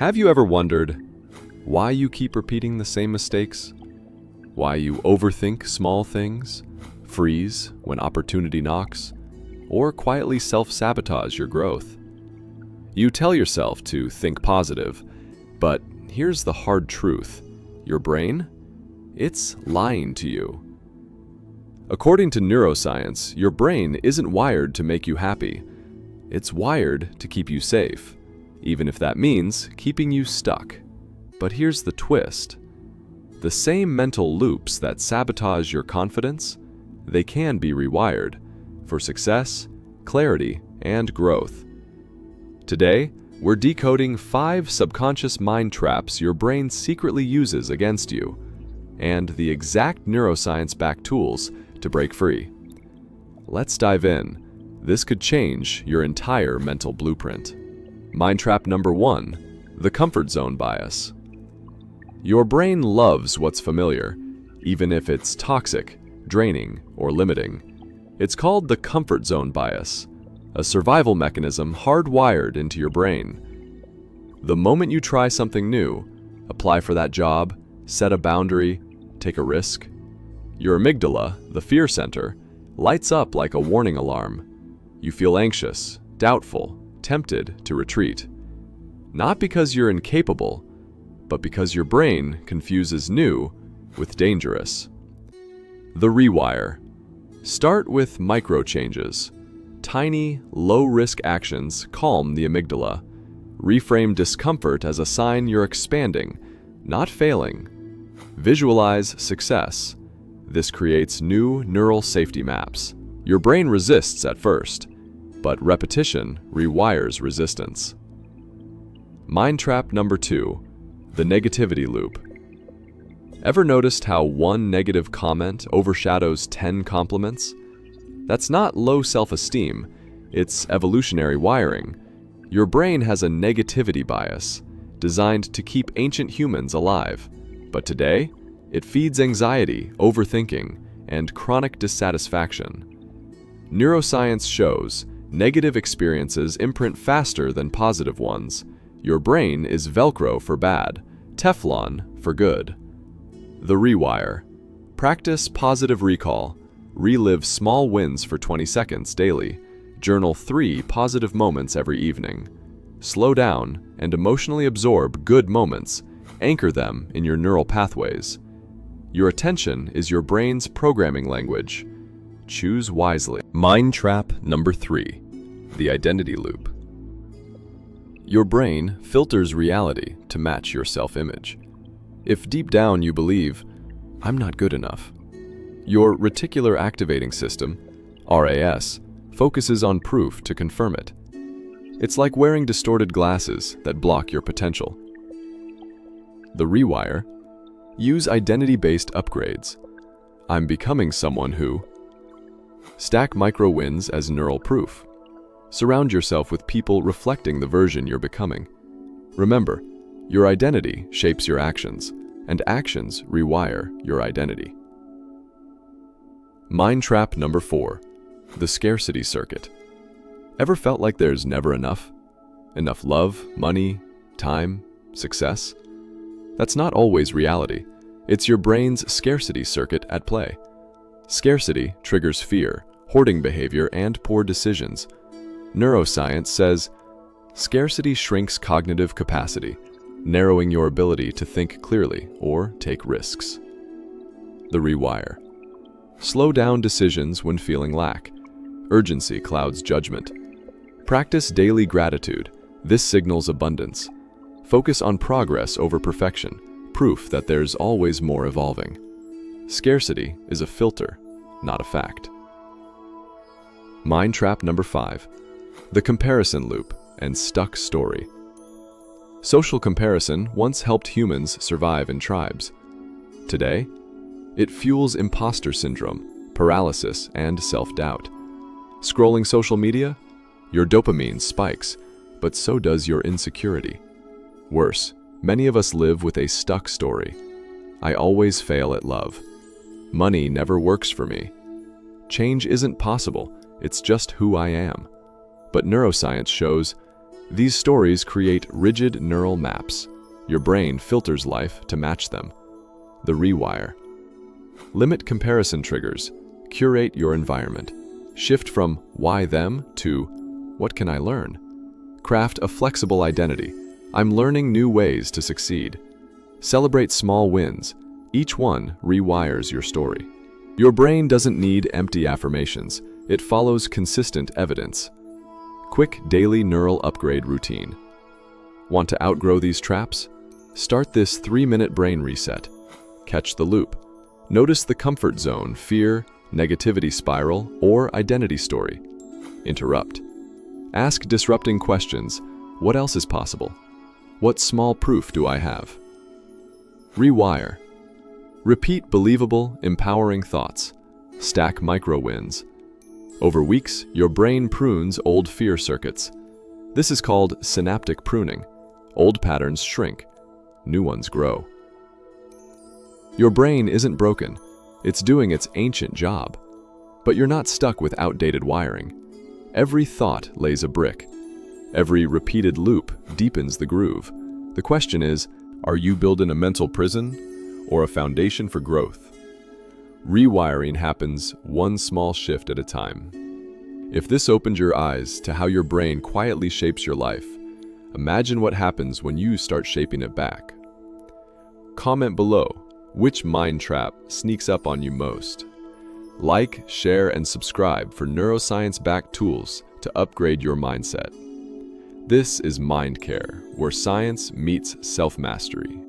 Have you ever wondered why you keep repeating the same mistakes? Why you overthink small things, freeze when opportunity knocks, or quietly self-sabotage your growth? You tell yourself to think positive, but here's the hard truth. Your brain? It's lying to you. According to neuroscience, your brain isn't wired to make you happy. It's wired to keep you safe, even if that means keeping you stuck. But here's the twist. The same mental loops that sabotage your confidence, they can be rewired for success, clarity, and growth. Today, we're decoding 5 subconscious mind traps your brain secretly uses against you, and the exact neuroscience-backed tools to break free. Let's dive in. This could change your entire mental blueprint. Mind trap number 1, the comfort zone bias. Your brain loves what's familiar, even if it's toxic, draining, or limiting. It's called the comfort zone bias, a survival mechanism hardwired into your brain. The moment you try something new, apply for that job, set a boundary, take a risk, your amygdala, the fear center, lights up like a warning alarm. You feel anxious, doubtful, tempted to retreat. Not because you're incapable, but because your brain confuses new with dangerous. The Rewire. Start with micro changes. Tiny, low-risk actions calm the amygdala. Reframe discomfort as a sign you're expanding, not failing. Visualize success. This creates new neural safety maps. Your brain resists at first, but repetition rewires resistance. Mind trap number 2, the negativity loop. Ever noticed how one negative comment overshadows 10 compliments? That's not low self-esteem, it's evolutionary wiring. Your brain has a negativity bias, designed to keep ancient humans alive. But today, it feeds anxiety, overthinking, and chronic dissatisfaction. Neuroscience shows negative experiences imprint faster than positive ones. Your brain is Velcro for bad, Teflon for good. The Rewire. Practice positive recall. Relive small wins for 20 seconds daily. Journal 3 positive moments every evening. Slow down and emotionally absorb good moments. Anchor them in your neural pathways. Your attention is your brain's programming language. Choose wisely. Mind trap number 3, the identity loop. Your brain filters reality to match your self-image. If deep down you believe, I'm not good enough, your reticular activating system, RAS, focuses on proof to confirm it. It's like wearing distorted glasses that block your potential. The Rewire. Use identity-based upgrades. I'm becoming someone who. Stack micro wins as neural proof. Surround yourself with people reflecting the version you're becoming. Remember, your identity shapes your actions, and actions rewire your identity. Mind trap number 4, the scarcity circuit. Ever felt like there's never enough? Enough love, money, time, success? That's not always reality. It's your brain's scarcity circuit at play. Scarcity triggers fear, hoarding behavior, and poor decisions. Neuroscience says, scarcity shrinks cognitive capacity, narrowing your ability to think clearly or take risks. The Rewire. Slow down decisions when feeling lack. Urgency clouds judgment. Practice daily gratitude. This signals abundance. Focus on progress over perfection, proof that there's always more evolving. Scarcity is a filter, not a fact. Mind trap number 5, the comparison loop and stuck story. Social comparison once helped humans survive in tribes. Today, it fuels imposter syndrome, paralysis, and self-doubt. Scrolling social media? Your dopamine spikes, but so does your insecurity. Worse, many of us live with a stuck story. I always fail at love. Money never works for me. Change isn't possible, it's just who I am. But neuroscience shows These stories create rigid neural maps. Your brain filters life to match them. The Rewire. Limit comparison triggers. Curate your environment. Shift from why them to what can I learn? Craft a flexible identity. I'm learning new ways to succeed. Celebrate small wins. Each one rewires your story. Your brain doesn't need empty affirmations. It follows consistent evidence. Quick daily neural upgrade routine. Want to outgrow these traps? Start this 3-minute brain reset. Catch the loop. Notice the comfort zone, fear, negativity spiral, or identity story. Interrupt. Ask disrupting questions. What else is possible? What small proof do I have? Rewire. Repeat believable, empowering thoughts. Stack micro wins. Over weeks, your brain prunes old fear circuits. This is called synaptic pruning. Old patterns shrink. New ones grow. Your brain isn't broken. It's doing its ancient job. But you're not stuck with outdated wiring. Every thought lays a brick. Every repeated loop deepens the groove. The question is, are you building a mental prison or a foundation for growth? Rewiring happens one small shift at a time. If this opened your eyes to how your brain quietly shapes your life, imagine what happens when you start shaping it back. Comment below, which mind trap sneaks up on you most? Like, share, and subscribe for neuroscience-backed tools to upgrade your mindset. This is Mind Care, where science meets self-mastery.